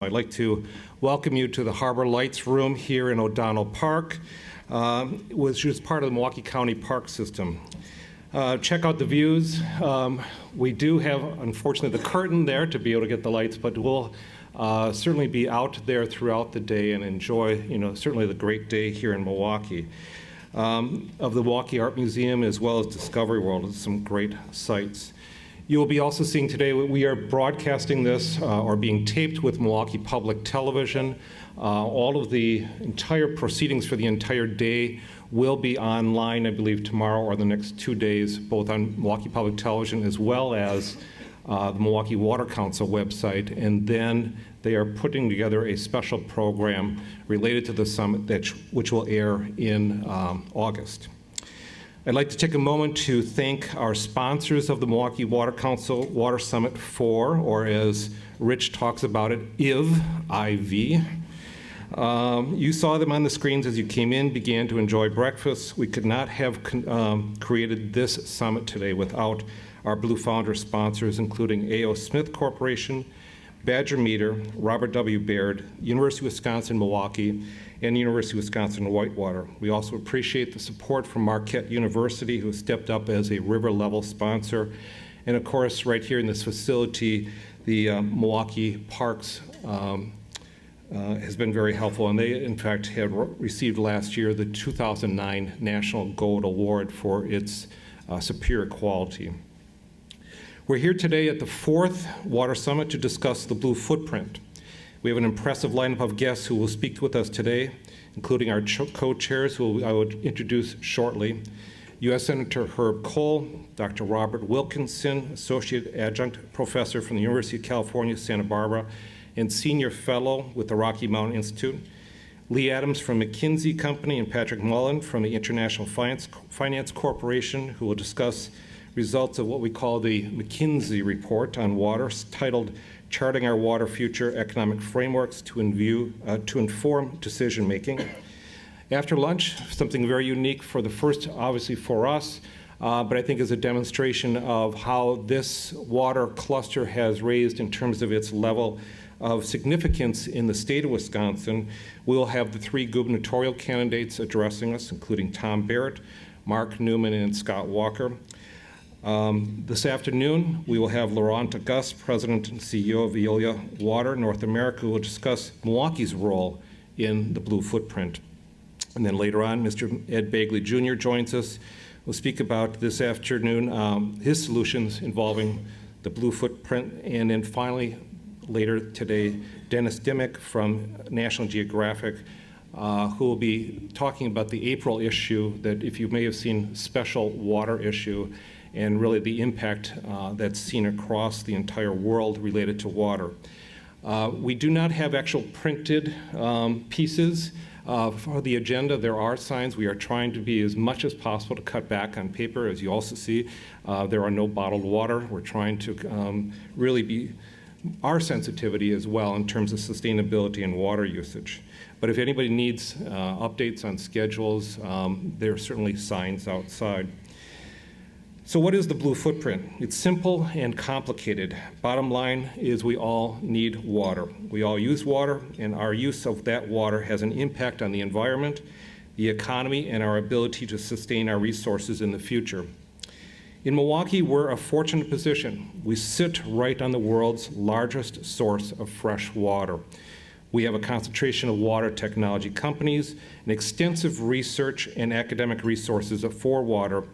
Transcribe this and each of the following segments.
I'd like to welcome you to the Harbor Lights Room here in O'Donnell Park, which is part of the Milwaukee County Park System. Check out the views. We do have, unfortunately, the curtain there to be able to get the lights, but we'll certainly be out there throughout the day and enjoy, certainly the great day here in Milwaukee. Of the Milwaukee Art Museum as well as Discovery World, some great sites. You will be also seeing today, we are broadcasting this or being taped with Milwaukee Public Television. All of the entire proceedings for the entire day will be online, I believe, tomorrow or the next 2 days, both on Milwaukee Public Television as well as the Milwaukee Water Council website. And then they are putting together a special program related to the summit which will air in August. I'd like to take a moment to thank our sponsors of the Milwaukee Water Council Water Summit 4, or as Rich talks about it, IV. You saw them on the screens as you came in, began to enjoy breakfast. We could not have created this summit today without our Blue Founder sponsors, including A.O. Smith Corporation, Badger Meter, Robert W. Baird, University of Wisconsin-Milwaukee, and University of Wisconsin-Whitewater. We also appreciate the support from Marquette University, who stepped up as a river-level sponsor. And of course, right here in this facility, the Milwaukee Parks has been very helpful, and they, in fact, had received last year the 2009 National Gold Award for its superior quality. We're here today at the 4th Water Summit to discuss the Blue Footprint. We have an impressive lineup of guests who will speak with us today, including our co-chairs, who I would introduce shortly. U.S. Senator Herb Kohl, Dr. Robert Wilkinson, Associate Adjunct Professor from the University of California, Santa Barbara, and Senior Fellow with the Rocky Mountain Institute. Lee Adams from McKinsey Company and Patrick Mullen from the International Finance Corporation, who will discuss results of what we call the McKinsey Report on Water, titled Charting Our Water Future Economic Frameworks to Inform Decision Making. After lunch, something very unique for the first, obviously for us, but I think is a demonstration of how this water cluster has raised in terms of its level of significance in the state of Wisconsin. We'll have the 3 gubernatorial candidates addressing us, including Tom Barrett, Mark Newman, and Scott Walker. This afternoon, we will have Laurent Auguste, President and CEO of Veolia Water North America, who will discuss Milwaukee's role in the Blue Footprint. And then later on, Mr. Ed Bagley Jr. joins us. We'll speak about this afternoon his solutions involving the Blue Footprint. And then finally, later today, Dennis Dimmick from National Geographic, who will be talking about the April issue that, if you may have seen, special water issue, and really the impact that's seen across the entire world related to water. We do not have actual printed pieces for the agenda. There are signs. We are trying to be as much as possible to cut back on paper. As you also see, there are no bottled water. We're trying to really be our sensitivity as well in terms of sustainability and water usage. But if anybody needs updates on schedules, there are certainly signs outside. So what is the Blue Footprint? It's simple and complicated. Bottom line is we all need water. We all use water, and our use of that water has an impact on the environment, the economy, and our ability to sustain our resources in the future. In Milwaukee, we're a fortunate position. We sit right on the world's largest source of fresh water. We have a concentration of water technology companies, and extensive research and academic resources for water,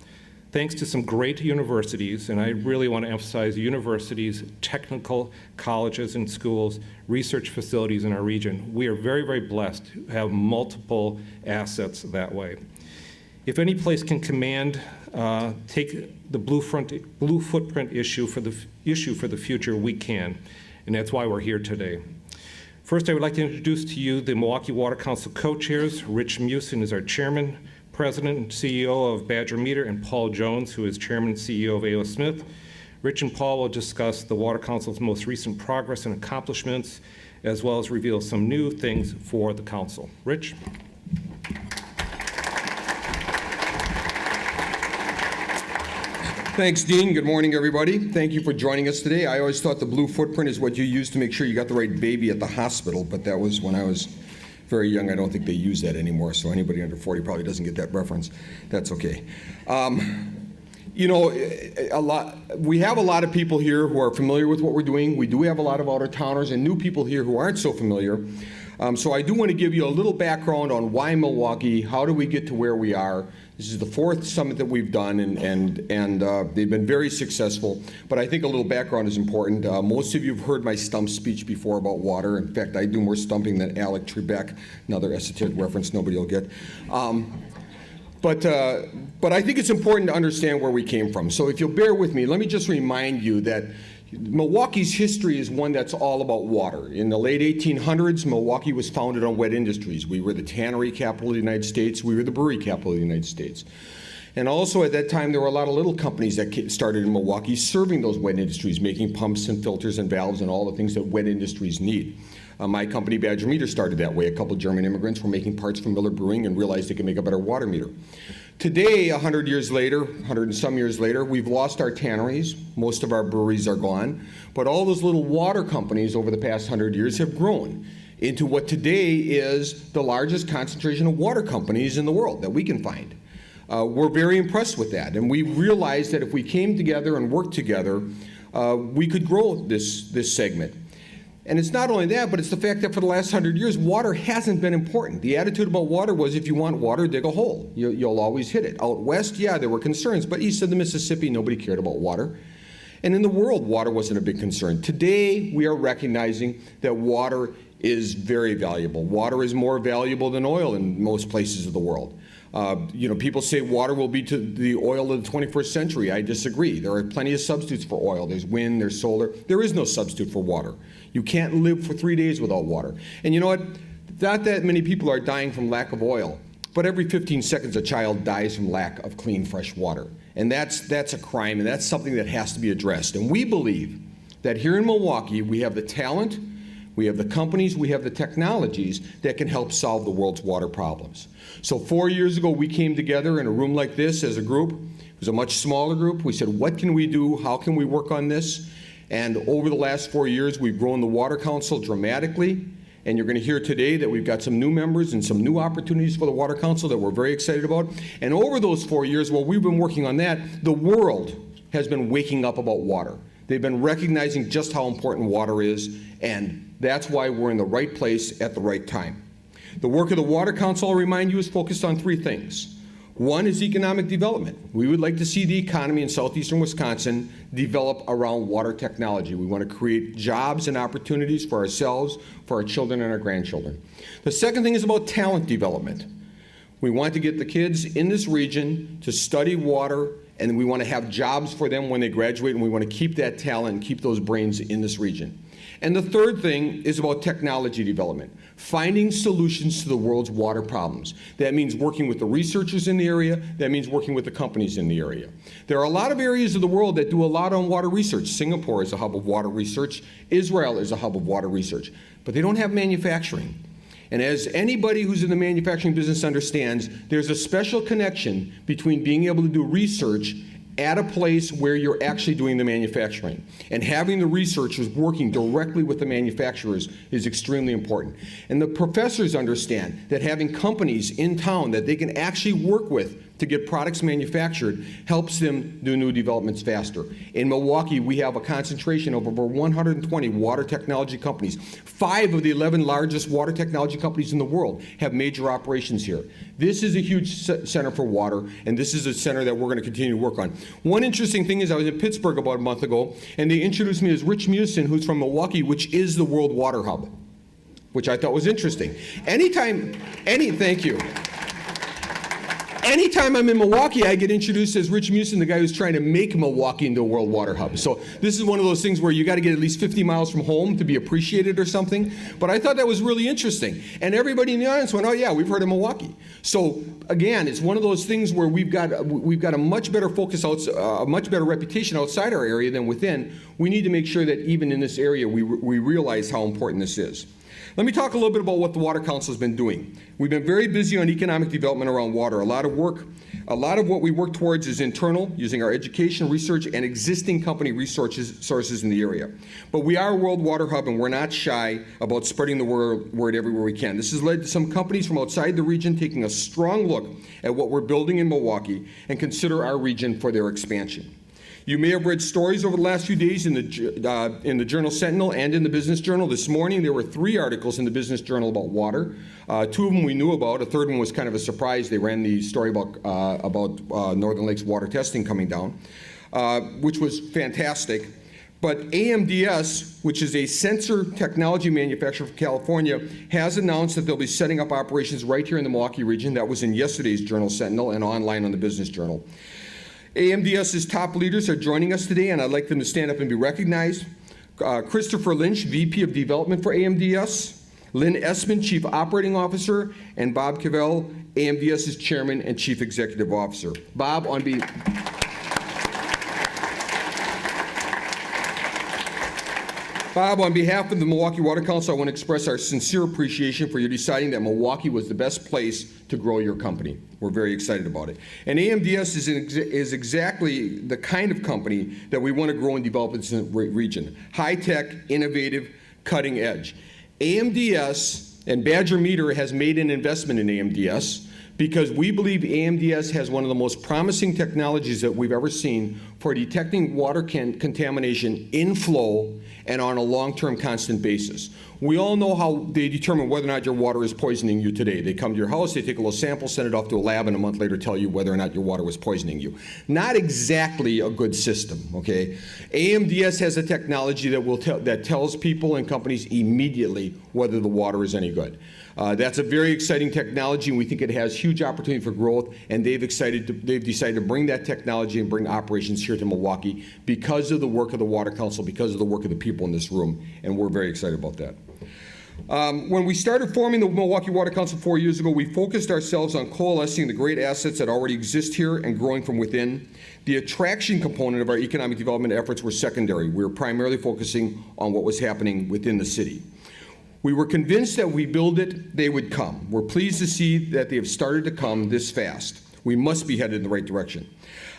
thanks to some great universities, and I really want to emphasize universities, technical colleges and schools, research facilities in our region. We are very, very blessed to have multiple assets that way. If any place can take the Blue Footprint issue for the future, we can, and that's why we're here today. First, I would like to introduce to you the Milwaukee Water Council co-chairs. Rich Meeusen is our chairman, President and CEO of Badger Meter, and Paul Jones, who is Chairman and CEO of A.O. Smith. Rich and Paul will discuss the Water Council's most recent progress and accomplishments, as well as reveal some new things for the Council. Rich? Thanks, Dean. Good morning, everybody. Thank you for joining us today. I always thought the blue footprint is what you use to make sure you got the right baby at the hospital, but that was when I was very young. I don't think they use that anymore, so anybody under 40 probably doesn't get that reference. That's okay. You know, we have a lot of people here who are familiar with what we're doing. We do have a lot of out-of-towners and new people here who aren't so familiar. So I do want to give you a little background on why Milwaukee, how do we get to where we are. This is the 4th summit that we've done, and they've been very successful. But I think a little background is important. Most of you have heard my stump speech before about water. In fact, I do more stumping than Alec Trebek, another esoteric reference nobody will get. But I think it's important to understand where we came from. So if you'll bear with me, let me just remind you that Milwaukee's history is one that's all about water. In the late 1800s, Milwaukee was founded on wet industries. We were the tannery capital of the United States. We were the brewery capital of the United States. And also at that time, there were a lot of little companies that started in Milwaukee serving those wet industries, making pumps and filters and valves and all the things that wet industries need. My company, Badger Meter, started that way. A couple German immigrants were making parts from Miller Brewing and realized they could make a better water meter. Today, 100 years later, 100 and some years later, we've lost our tanneries. Most of our breweries are gone. But all those little water companies over the past 100 years have grown into what today is the largest concentration of water companies in the world that we can find. We're very impressed with that. And we realized that if we came together and worked together, we could grow this segment. And it's not only that, but it's the fact that for the last 100 years, water hasn't been important. The attitude about water was, if you want water, dig a hole. You'll always hit it. Out west, yeah, there were concerns, but east of the Mississippi, nobody cared about water. And in the world, water wasn't a big concern. Today, we are recognizing that water is very valuable. Water is more valuable than oil in most places of the world. You know, people say water will be to the oil of the 21st century. I disagree. There are plenty of substitutes for oil. There's wind, there's solar. There is no substitute for water. You can't live for 3 days without water. And you know what? Not that many people are dying from lack of oil, but every 15 seconds a child dies from lack of clean, fresh water. And that's a crime, and that's something that has to be addressed. And we believe that here in Milwaukee, we have the talent, we have the companies, we have the technologies that can help solve the world's water problems. So 4 years ago, we came together in a room like this as a group. It was a much smaller group. We said, what can we do? How can we work on this? And over the last 4 years, we've grown the Water Council dramatically. And you're going to hear today that we've got some new members and some new opportunities for the Water Council that we're very excited about. And over those 4 years, while we've been working on that, the world has been waking up about water. They've been recognizing just how important water is, and that's why we're in the right place at the right time. The work of the Water Council, I'll remind you, is focused on 3 things. One is economic development. We would like to see the economy in southeastern Wisconsin develop around water technology. We want to create jobs and opportunities for ourselves, for our children and our grandchildren. The second thing is about talent development. We want to get the kids in this region to study water, and we want to have jobs for them when they graduate, and we want to keep that talent and keep those brains in this region. And the third thing is about technology development, finding solutions to the world's water problems. That means working with the researchers in the area. That means working with the companies in the area. There are a lot of areas of the world that do a lot on water research. Singapore is a hub of water research. Israel is a hub of water research. But they don't have manufacturing. And as anybody who's in the manufacturing business understands, there's a special connection between being able to do research at a place where you're actually doing the manufacturing. And having the researchers working directly with the manufacturers is extremely important. And the professors understand that having companies in town that they can actually work with to get products manufactured helps them do new developments faster. In Milwaukee, we have a concentration of over 120 water technology companies. 5 of the 11 largest water technology companies in the world have major operations here. This is a huge center for water, and this is a center that we're going to continue to work on. One interesting thing is I was in Pittsburgh about a month ago, and they introduced me as Rich Meeusen, who's from Milwaukee, which is the World Water Hub, which I thought was interesting. Thank you. Anytime I'm in Milwaukee, I get introduced as Rich Meeusen, the guy who's trying to make Milwaukee into a world water hub. So this is one of those things where you got to get at least 50 miles from home to be appreciated or something. But I thought that was really interesting. And everybody in the audience went, oh yeah, we've heard of Milwaukee. So again, it's one of those things where we've got a much better focus, a much better reputation outside our area than within. We need to make sure that even in this area, we realize how important this is. Let me talk a little bit about what the Water Council has been doing. We've been very busy on economic development around water. A lot of what we work towards is internal, using our education, research, and existing company resources in the area. But we are a world water hub, and we're not shy about spreading the word everywhere we can. This has led to some companies from outside the region taking a strong look at what we're building in Milwaukee and consider our region for their expansion. You may have read stories over the last few days in the Journal Sentinel and in the Business Journal. This morning, there were 3 articles in the Business Journal about water. 2 of them we knew about. A third one was kind of a surprise. They ran the story about Northern Lakes water testing coming down, which was fantastic. But AMDS, which is a sensor technology manufacturer from California, has announced that they'll be setting up operations right here in the Milwaukee region. That was in yesterday's Journal Sentinel and online on the Business Journal. AMDS's top leaders are joining us today, and I'd like them to stand up and be recognized. Christopher Lynch, VP of Development for AMDS, Lynn Essman, Chief Operating Officer, and Bob Cavell, AMDS's Chairman and Chief Executive Officer. Bob, on behalf of the Milwaukee Water Council, I want to express our sincere appreciation for you deciding that Milwaukee was the best place to grow your company. We're very excited about it. And AMDS is exactly the kind of company that we want to grow and develop in this region. High-tech, innovative, cutting edge. AMDS and Badger Meter has made an investment in AMDS because we believe AMDS has one of the most promising technologies that we've ever seen for detecting water contamination in flow and on a long-term constant basis. We all know how they determine whether or not your water is poisoning you today. They come to your house, they take a little sample, send it off to a lab, and a month later tell you whether or not your water was poisoning you. Not exactly a good system, okay? AMDS has a technology that tells people and companies immediately whether the water is any good. That's a very exciting technology, and we think it has huge opportunity for growth, and they've decided to bring that technology and bring operations here to Milwaukee because of the work of the Water Council, because of the work of the people in this room, and we're very excited about that. When we started forming the Milwaukee Water Council 4 years ago, we focused ourselves on coalescing the great assets that already exist here and growing from within. The attraction component of our economic development efforts were secondary. We were primarily focusing on what was happening within the city. We were convinced that we build it, they would come. We're pleased to see that they have started to come this fast. We must be headed in the right direction.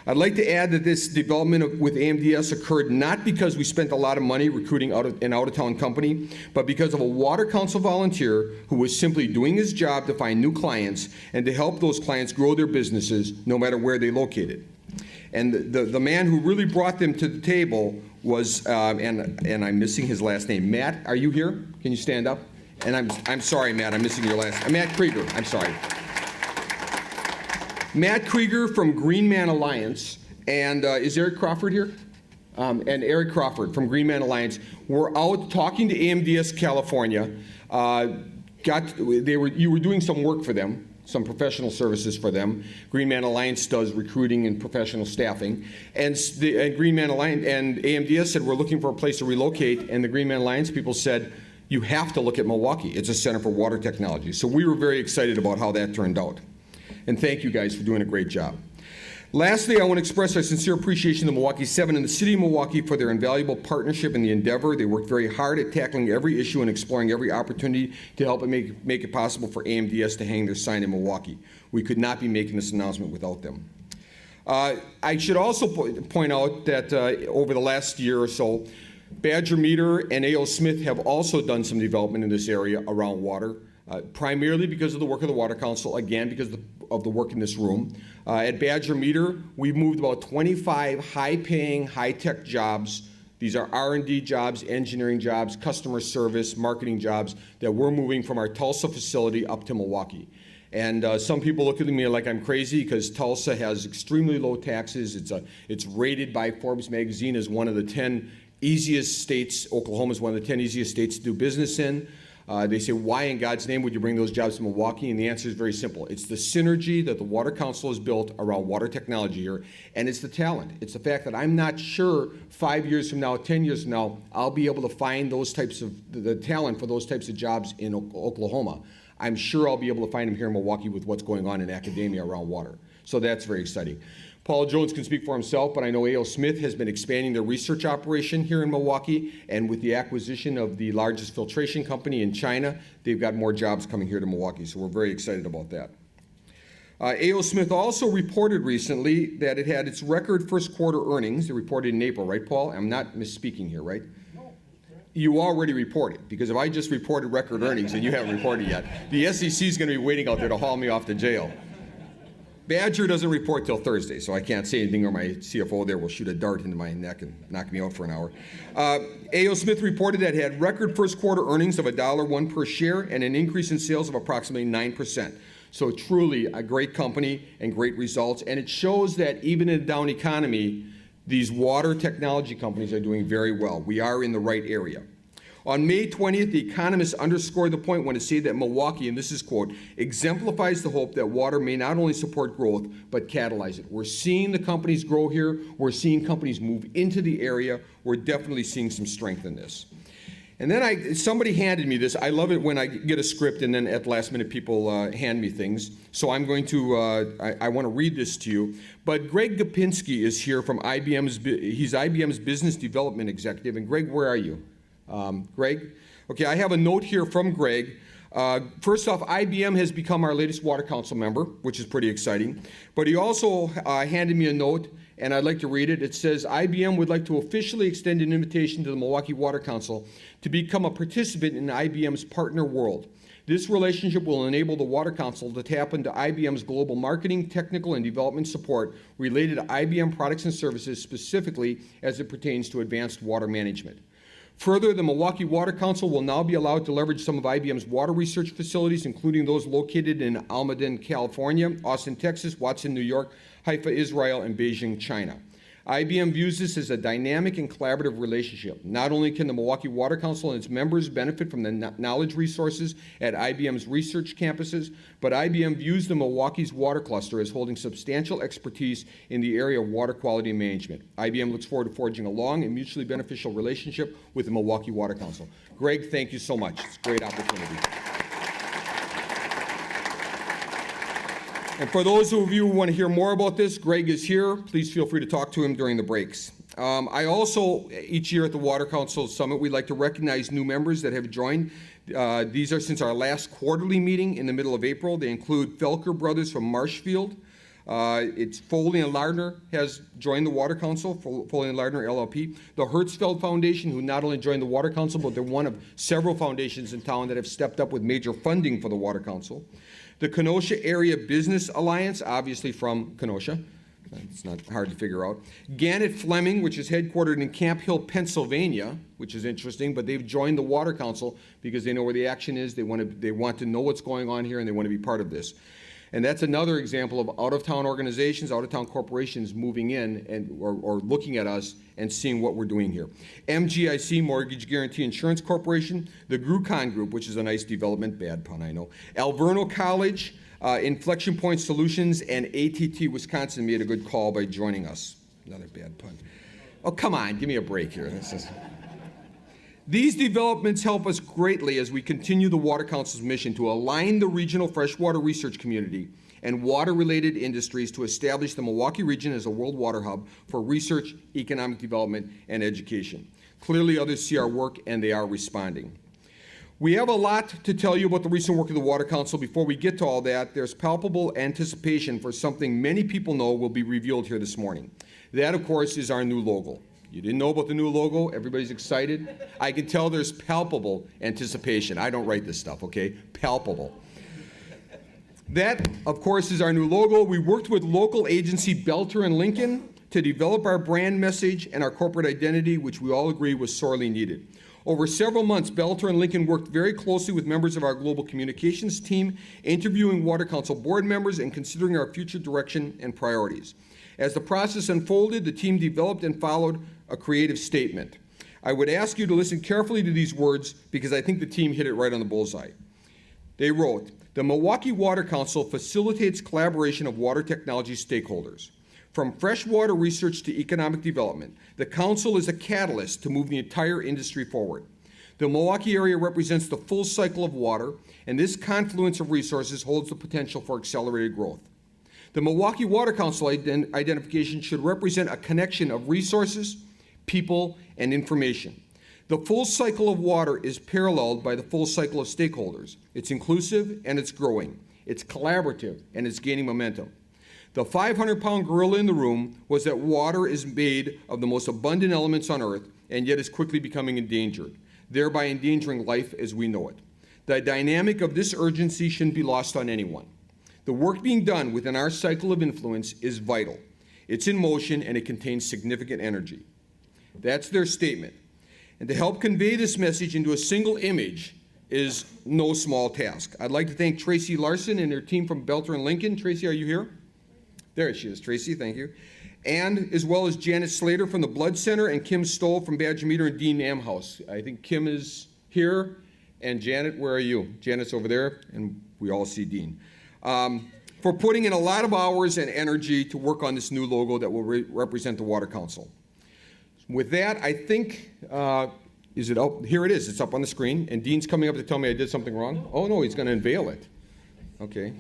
I'd like to add that this development with AMDS occurred not because we spent a lot of money recruiting an out-of-town company, but because of a Water Council volunteer who was simply doing his job to find new clients and to help those clients grow their businesses no matter where they located. And the man who really brought them to the table was, and I'm missing his last name. Matt, are you here? Can you stand up? And I'm sorry, Matt, I'm missing your last name. Matt Krieger, I'm sorry. Matt Krieger from Green Man Alliance, and is Eric Crawford here? And Eric Crawford from Green Man Alliance were out talking to AMDS California. You were doing some work for them, some professional services for them. Green Man Alliance does recruiting and professional staffing. And Green Man Alliance and AMDS said, we're looking for a place to relocate. And the Green Man Alliance people said, you have to look at Milwaukee. It's a center for water technology. So we were very excited about how that turned out. And thank you guys for doing a great job. Lastly, I want to express our sincere appreciation to Milwaukee 7 and the City of Milwaukee for their invaluable partnership in the endeavor. They worked very hard at tackling every issue and exploring every opportunity to help make it possible for AMDS to hang their sign in Milwaukee. We could not be making this announcement without them. I should also point out that over the last year or so, Badger Meter and A.O. Smith have also done some development in this area around water, primarily because of the work of the Water Council, again, because of the work in this room. At Badger Meter, we've moved about 25 high-paying, high-tech jobs. These are R&D jobs, engineering jobs, customer service, marketing jobs that we're moving from our Tulsa facility up to Milwaukee. And some people look at me like I'm crazy because Tulsa has extremely low taxes. It's rated by Forbes magazine as one of the 10 easiest states. Oklahoma is one of the 10 easiest states to do business in. They say, why in God's name would you bring those jobs to Milwaukee? And the answer is very simple. It's the synergy that the Water Council has built around water technology here, and it's the talent. It's the fact that I'm not sure 5 years from now, 10 years from now, I'll be able to find those types of, the talent for those types of jobs in Oklahoma. I'm sure I'll be able to find them here in Milwaukee with what's going on in academia around water. So that's very exciting. Paul Jones can speak for himself, but I know A.O. Smith has been expanding their research operation here in Milwaukee, and with the acquisition of the largest filtration company in China, they've got more jobs coming here to Milwaukee, so we're very excited about that. A.O. Smith also reported recently that it had its record first quarter earnings. They reported in April, right, Paul? I'm not misspeaking here, right? No. You already reported, because if I just reported record earnings and you haven't reported yet, the SEC is going to be waiting out there to haul me off to jail. Badger doesn't report till Thursday, so I can't say anything, or my CFO there will shoot a dart into my neck and knock me out for an hour. A.O. Smith reported that it had record first quarter earnings of $1.01 per share and an increase in sales of approximately 9%. So truly a great company and great results, and it shows that even in a down economy, these water technology companies are doing very well. We are in the right area. On May 20th, The Economist underscored the point when it said that Milwaukee, and this is quote, exemplifies the hope that water may not only support growth, but catalyze it. We're seeing the companies grow here. We're seeing companies move into the area. We're definitely seeing some strength in this. And then somebody handed me this. I love it when I get a script and then at the last minute people hand me things. So I'm going to, I want to read this to you. But Greg Gopinski is here from he's IBM's business development executive. And Greg, where are you? Greg? Okay, I have a note here from Greg. First off, IBM has become our latest Water Council member, which is pretty exciting. But he also handed me a note, and I'd like to read it. It says, IBM would like to officially extend an invitation to the Milwaukee Water Council to become a participant in IBM's partner world. This relationship will enable the Water Council to tap into IBM's global marketing, technical, and development support related to IBM products and services, specifically as it pertains to advanced water management. Further, the Milwaukee Water Council will now be allowed to leverage some of IBM's water research facilities, including those located in Almaden, California, Austin, Texas, Watson, New York, Haifa, Israel, and Beijing, China. IBM views this as a dynamic and collaborative relationship. Not only can the Milwaukee Water Council and its members benefit from the knowledge resources at IBM's research campuses, but IBM views the Milwaukee's water cluster as holding substantial expertise in the area of water quality management. IBM looks forward to forging a long and mutually beneficial relationship with the Milwaukee Water Council. Greg, thank you so much. It's a great opportunity. And for those of you who want to hear more about this, Greg is here. Please feel free to talk to him during the breaks. I also, each year at the Water Council Summit, we like to recognize new members that have joined. These are since our last quarterly meeting in the middle of April. They include Felker Brothers from Marshfield. It's Foley and Lardner has joined the Water Council, Foley and Lardner LLP. The Hertzfeld Foundation, who not only joined the Water Council, but they're one of several foundations in town that have stepped up with major funding for the Water Council. The Kenosha Area Business Alliance, obviously from Kenosha. It's not hard to figure out. Gannett Fleming, which is headquartered in Camp Hill, Pennsylvania, which is interesting, but they've joined the Water Council because they know where the action is. They want to know what's going on here, and they want to be part of this. And that's another example of out-of-town organizations, out-of-town corporations moving in and or looking at us and seeing what we're doing here. MGIC, Mortgage Guarantee Insurance Corporation, the Grucon Group, which is a nice development, bad pun, I know. Alverno College, Inflection Point Solutions, and ATT Wisconsin made a good call by joining us. Another bad pun. Oh, come on, give me a break here. These developments help us greatly as we continue the Water Council's mission to align the regional freshwater research community and water-related industries to establish the Milwaukee region as a world water hub for research, economic development, and education. Clearly, others see our work, and they are responding. We have a lot to tell you about the recent work of the Water Council. Before we get to all that, there's palpable anticipation for something many people know will be revealed here this morning. That, of course, is our new logo. You didn't know about the new logo? Everybody's excited? I can tell there's palpable anticipation. I don't write this stuff, okay? Palpable. That, of course, is our new logo. We worked with local agency Belter and Lincoln to develop our brand message and our corporate identity, which we all agree was sorely needed. Over several months, Belter and Lincoln worked very closely with members of our global communications team, interviewing Water Council board members and considering our future direction and priorities. As the process unfolded, the team developed and followed a creative statement. I would ask you to listen carefully to these words because I think the team hit it right on the bullseye. They wrote, "The Milwaukee Water Council facilitates collaboration of water technology stakeholders. From freshwater research to economic development, the Council is a catalyst to move the entire industry forward. The Milwaukee area represents the full cycle of water, and this confluence of resources holds the potential for accelerated growth. The Milwaukee Water Council identification should represent a connection of resources, people, and information. The full cycle of water is paralleled by the full cycle of stakeholders. It's inclusive and it's growing. It's collaborative and it's gaining momentum. The 500-pound gorilla in the room was that water is made of the most abundant elements on earth and yet is quickly becoming endangered, thereby endangering life as we know it. The dynamic of this urgency shouldn't be lost on anyone. The work being done within our cycle of influence is vital. It's in motion and it contains significant energy. That's their statement. And to help convey this message into a single image is no small task. I'd like to thank Tracy Larson and her team from Belter and Lincoln. Tracy, are you here? There she is, Tracy, thank you. And as well as Janet Slater from the Blood Center and Kim Stoll from Badger Meter and Dean Amhouse. I think Kim is here. And Janet, where are you? Janet's over there, and we all see Dean. For putting in a lot of hours and energy to work on this new logo that will represent the Water Council. With that, I think, is it up? Here it is. It's up on the screen. And Dean's coming up to tell me I did something wrong. Oh, no, he's going to unveil it. Okay.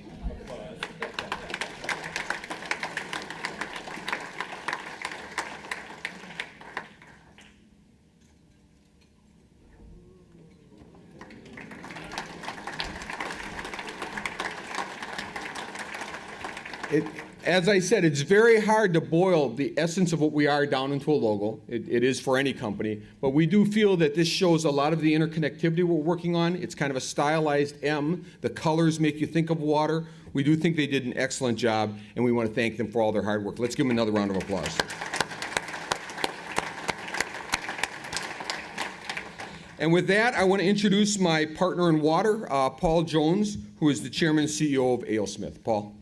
As I said, it's very hard to boil the essence of what we are down into a logo. It is for any company. But we do feel that this shows a lot of the interconnectivity we're working on. It's kind of a stylized M. The colors make you think of water. We do think they did an excellent job, and we want to thank them for all their hard work. Let's give them another round of applause. And with that, I want to introduce my partner in water, Paul Jones, who is the chairman and CEO of A.O. Smith. Paul.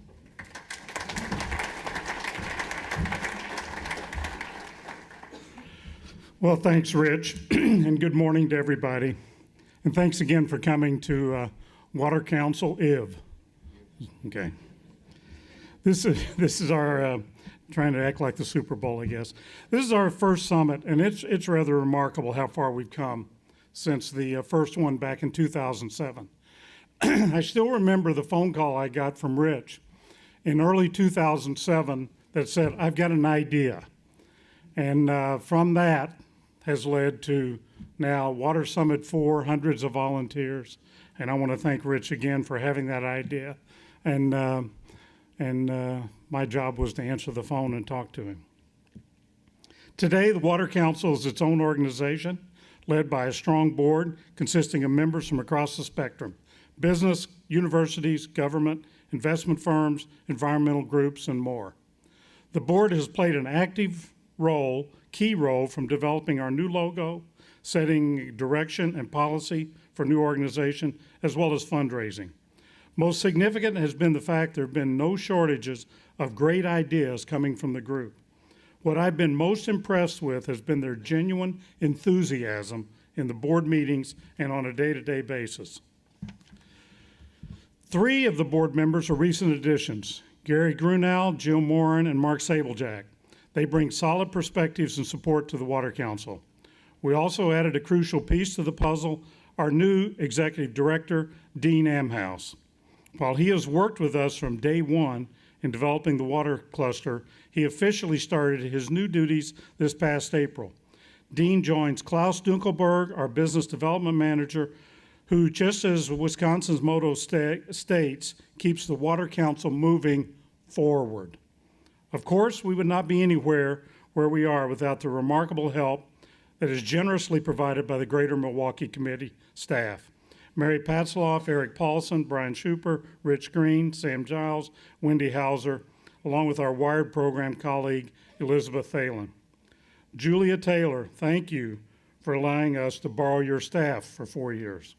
Well, thanks, Rich, and good morning to everybody. And thanks again for coming to Water Council IV. Okay. This is our, trying to act like the Super Bowl, I guess. This is our first summit, and it's rather remarkable how far we've come since the first one back in 2007. I still remember the phone call I got from Rich in early 2007 that said, I've got an idea. And from that has led to now Water Summit 4, hundreds of volunteers. And I want to thank Rich again for having that idea. And my job was to answer the phone and talk to him. Today, the Water Council is its own organization, led by a strong board consisting of members from across the spectrum: business, universities, government, investment firms, environmental groups, and more. The board has played an active role, key role, from developing our new logo, setting direction and policy for new organization, as well as fundraising. Most significant has been the fact there have been no shortages of great ideas coming from the group. What I've been most impressed with has been their genuine enthusiasm in the board meetings and on a day-to-day basis. 3 of the board members are recent additions: Gary Grunau, Jill Morin, and Mark Sablejack. They bring solid perspectives and support to the Water Council. We also added a crucial piece to the puzzle: our new executive director, Dean Amhouse. While he has worked with us from day one in developing the water cluster, he officially started his new duties this past April. Dean joins Klaus Dunkelberg, our business development manager, who, just as Wisconsin's motto states, keeps the Water Council moving forward. Of course, we would not be anywhere where we are without the remarkable help that is generously provided by the Greater Milwaukee Committee staff. Mary Patzloff, Eric Paulson, Brian Schuper, Rich Green, Sam Giles, Wendy Hauser, along with our Wired program colleague, Elizabeth Thalen. Julia Taylor, thank you for allowing us to borrow your staff for 4 years.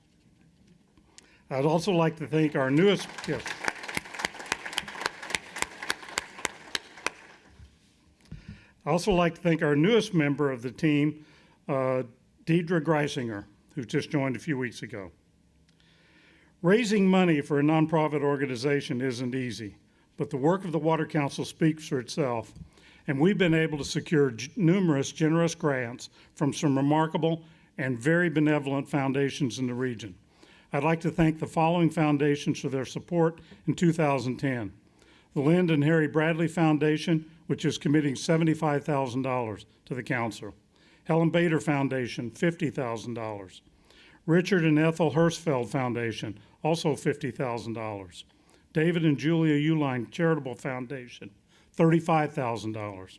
I'd also like to thank our newest, yes. I'd also like to thank our newest member of the team, Deidre Greisinger, who just joined a few weeks ago. Raising money for a nonprofit organization isn't easy, but the work of the Water Council speaks for itself, and we've been able to secure numerous generous grants from some remarkable and very benevolent foundations in the region. I'd like to thank the following foundations for their support in 2010. the Linda and Harry Bradley Foundation, which is committing $75,000 to the council. Helen Bader Foundation, $50,000. Richard and Ethel Hirschfeld Foundation, also $50,000. David and Julia Uline Charitable Foundation, $35,000.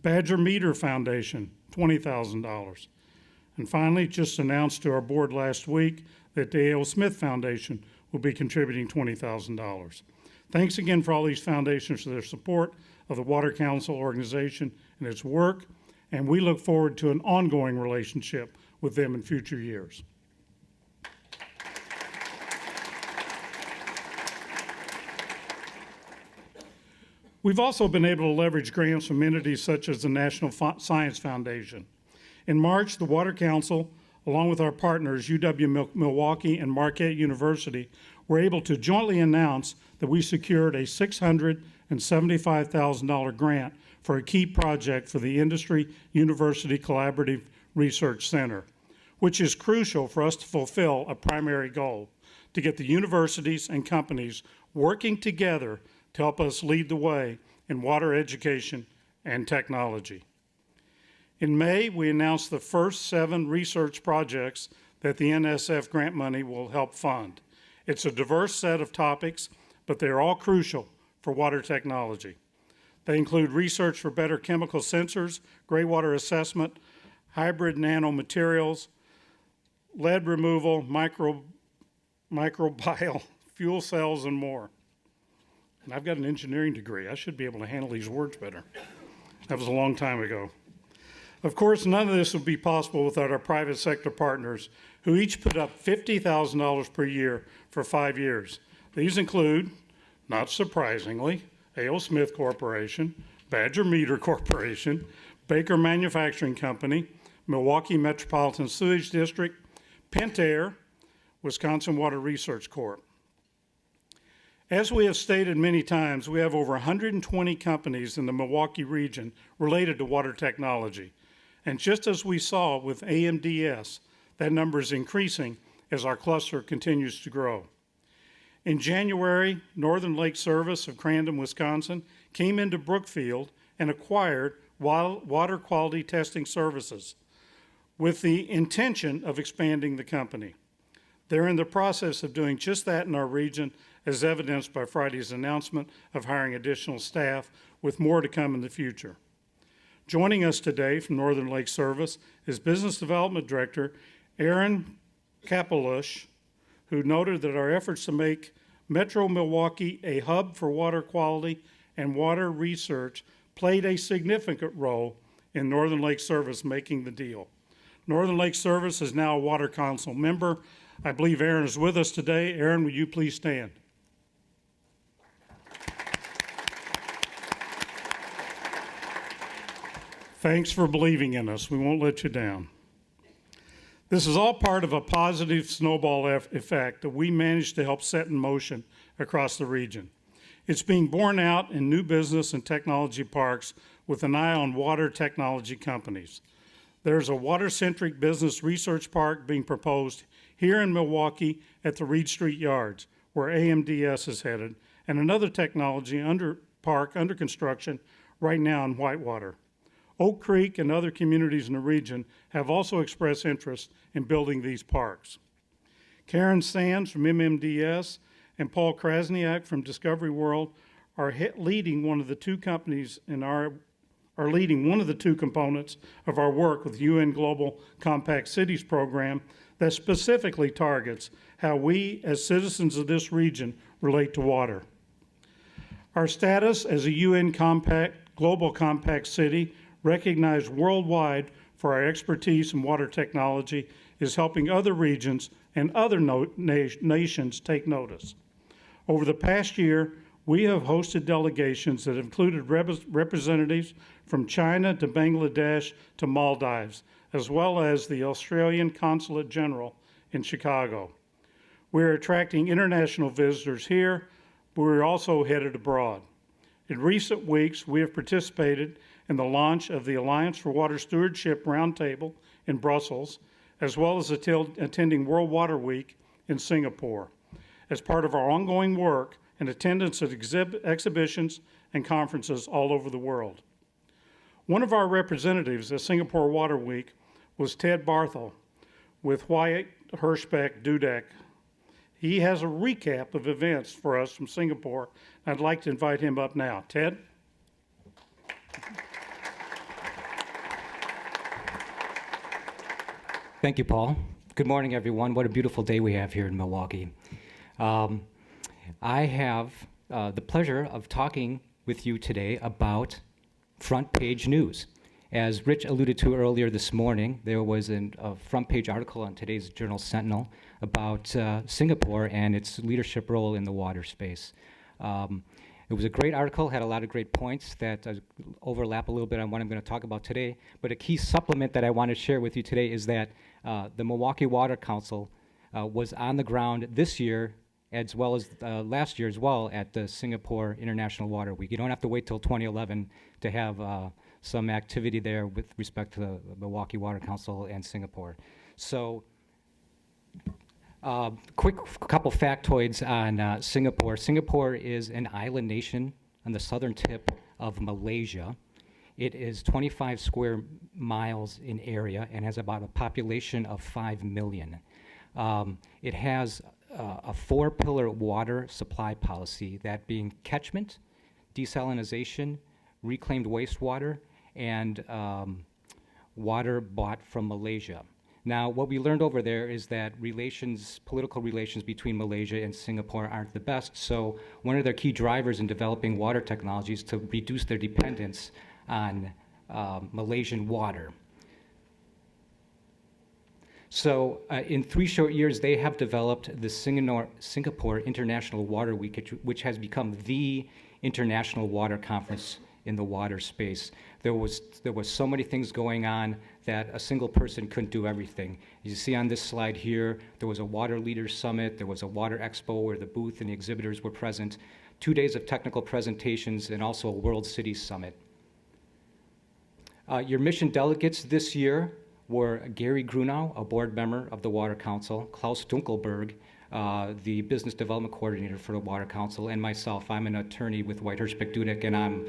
Badger Meter Foundation, $20,000. And finally, just announced to our board last week that the A.L. Smith Foundation will be contributing $20,000. Thanks again for all these foundations for their support of the Water Council organization and its work, and we look forward to an ongoing relationship with them in future years. We've also been able to leverage grants from entities such as the National Science Foundation. In March, the Water Council, along with our partners, UW-Milwaukee and Marquette University, were able to jointly announce that we secured a $675,000 grant for a key project for the Industry University Collaborative Research Center, which is crucial for us to fulfill a primary goal, to get the universities and companies working together to help us lead the way in water education and technology. In May, we announced the first 7 research projects that the NSF grant money will help fund. It's a diverse set of topics, but they're all crucial for water technology. They include research for better chemical sensors, gray water assessment, hybrid nanomaterials, lead removal, microbial fuel cells, and more. And I've got an engineering degree. I should be able to handle these words better. That was a long time ago. Of course, none of this would be possible without our private sector partners, who each put up $50,000 per year for 5 years. These include, not surprisingly, A.O. Smith Corporation, Badger Meter Corporation, Baker Manufacturing Company, Milwaukee Metropolitan Sewage District, Pentair, Wisconsin Water Research Corp. As we have stated many times, we have over 120 companies in the Milwaukee region related to water technology. And just as we saw with AMDS, that number is increasing as our cluster continues to grow. In January, Northern Lake Service of Crandon, Wisconsin, came into Brookfield and acquired water quality testing services with the intention of expanding the company. They're in the process of doing just that in our region, as evidenced by Friday's announcement of hiring additional staff, with more to come in the future. Joining us today from Northern Lake Service is Business Development Director Aaron Kapelush, who noted that our efforts to make Metro Milwaukee a hub for water quality and water research played a significant role in Northern Lake Service making the deal. Northern Lake Service is now a Water Council member. I believe Aaron is with us today. Aaron, will you please stand? Thanks for believing in us. We won't let you down. This is all part of a positive snowball effect that we managed to help set in motion across the region. It's being borne out in new business and technology parks with an eye on water technology companies. There's a water-centric business research park being proposed here in Milwaukee at the Reed Street Yards, where AMDS is headed, and another technology park under construction right now in Whitewater. Oak Creek and other communities in the region have also expressed interest in building these parks. Karen Sands from MMDS and Paul Krasniak from Discovery World are leading one of the two components of our work with UN Global Compact Cities program that specifically targets how we as citizens of this region relate to water. Our status as a UN Global Compact City, recognized worldwide for our expertise in water technology, is helping other regions and other nations take notice. Over the past year, we have hosted delegations that included representatives from China to Bangladesh to Maldives, as well as the Australian Consulate General in Chicago. We're attracting international visitors here, but we're also headed abroad. In recent weeks, we have participated in the launch of the Alliance for Water Stewardship Roundtable in Brussels, as well as attending World Water Week in Singapore. As part of our ongoing work, and attendance at exhibitions and conferences all over the world. One of our representatives at Singapore Water Week was Ted Barthel with Wyatt Hirschbeck Dudek. He has a recap of events for us from Singapore. I'd like to invite him up now. Ted? Thank you, Paul. Good morning, everyone. What a beautiful day we have here in Milwaukee. I have the pleasure of talking with you today about front page news. As Rich alluded to earlier this morning, there was a front page article on today's Journal Sentinel about Singapore and its leadership role in the water space. It was a great article, had a lot of great points that overlap a little bit on what I'm going to talk about today. But a key supplement that I want to share with you today is that the Milwaukee Water Council was on the ground this year as well as last year as well at the Singapore International Water Week. You don't have to wait till 2011 to have some activity there with respect to the Milwaukee Water Council and Singapore. So quick couple factoids on Singapore. Singapore is an island nation on the southern tip of Malaysia. It is 25 square miles in area and has about a population of 5 million. It has a 4-pillar water supply policy, that being catchment, desalinization, reclaimed wastewater, and water bought from Malaysia. Now, what we learned over there is that political relations between Malaysia and Singapore aren't the best, so one of their key drivers in developing water technologies to reduce their dependence on Malaysian water. So in 3 short years, they have developed the Singapore International Water Week, which has become the international water conference in the water space. There was so many things going on that a single person couldn't do everything. You see on this slide here, there was a Water Leaders Summit, there was a Water Expo where the booth and the exhibitors were present, 2 days of technical presentations, and also a World Cities Summit. Your mission delegates this year were Gary Grunau, a board member of the Water Council, Klaus Dunkelberg, the business development coordinator for the Water Council, and myself. I'm an attorney with White Hirschbeck Dudek, and I'm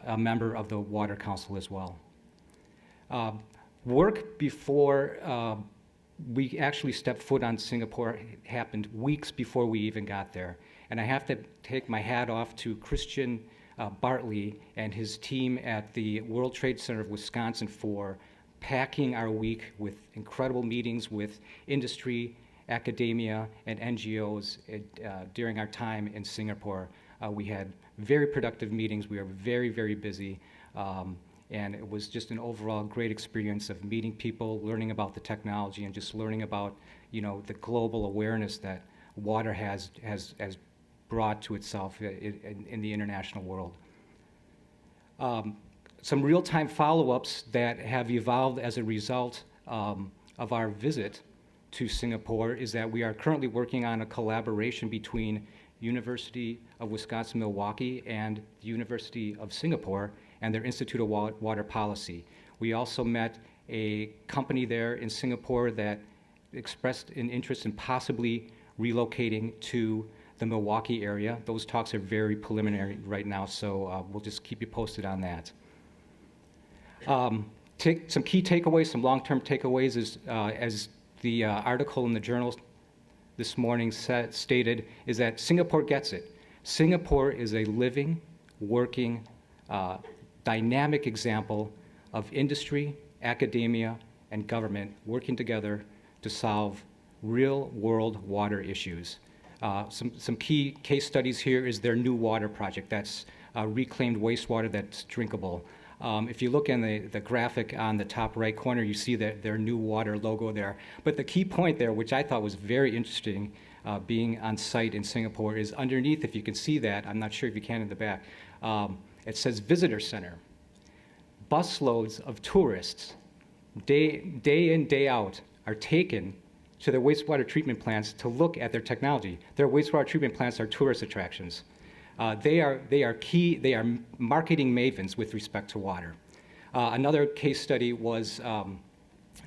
a member of the Water Council as well. Work before we actually stepped foot on Singapore happened weeks before we even got there. And I have to take my hat off to Christian Bartley and his team at the World Trade Center of Wisconsin for packing our week with incredible meetings with industry, academia, and NGOs during our time in Singapore. We had very productive meetings. We were very, very busy. And it was just an overall great experience of meeting people, learning about the technology, and just learning about, the global awareness that water has brought to itself in the international world. Some real-time follow-ups that have evolved as a result of our visit to Singapore is that we are currently working on a collaboration between University of Wisconsin-Milwaukee and the University of Singapore and their Institute of Water Policy. We also met a company there in Singapore that expressed an interest in possibly relocating to the Milwaukee area. Those talks are very preliminary right now, so we'll just keep you posted on that. Some key takeaways, some long-term takeaways is, as the article in the journal this morning stated, is that Singapore gets it. Singapore is a living, working, dynamic example of industry, academia, and government working together to solve real-world water issues. Some key case studies here is their new water project. That's reclaimed wastewater that's drinkable. If you look in the graphic on the top right corner, you see that their new water logo there. But the key point there, which I thought was very interesting, being on site in Singapore, is underneath, if you can see that, I'm not sure if you can in the back, it says Visitor Center. Busloads of tourists, day in, day out, are taken to their wastewater treatment plants to look at their technology. Their wastewater treatment plants are tourist attractions. They are marketing mavens with respect to water. Another case study was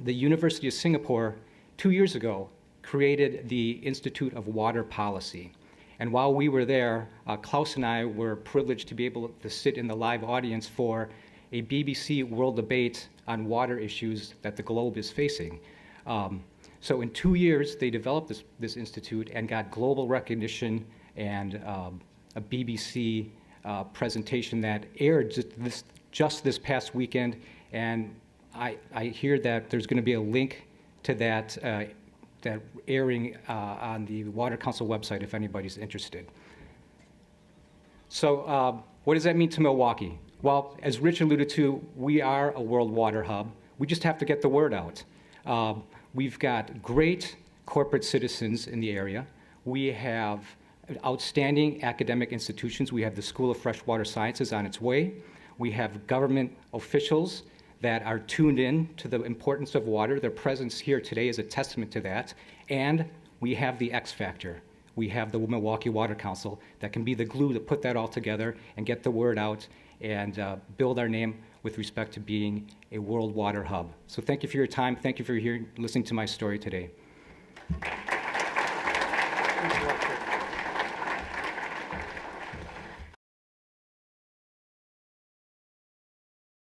the University of Singapore 2 years ago created the Institute of Water Policy. And while we were there, Klaus and I were privileged to be able to sit in the live audience for a BBC world debate on water issues that the globe is facing. So in 2 years, they developed this institute and got global recognition and a BBC presentation that aired just this past weekend. And I hear that there's going to be a link to that airing on the Water Council website if anybody's interested. So what does that mean to Milwaukee? Well, as Rich alluded to, we are a world water hub. We just have to get the word out. We've got great corporate citizens in the area. We have outstanding academic institutions. We have the School of Freshwater Sciences on its way. We have government officials that are tuned in to the importance of water. Their presence here today is a testament to that. And we have the X factor. We have the Milwaukee Water Council that can be the glue to put that all together and get the word out and build our name with respect to being a world water hub. So thank you for your time. Thank you for listening to my story today.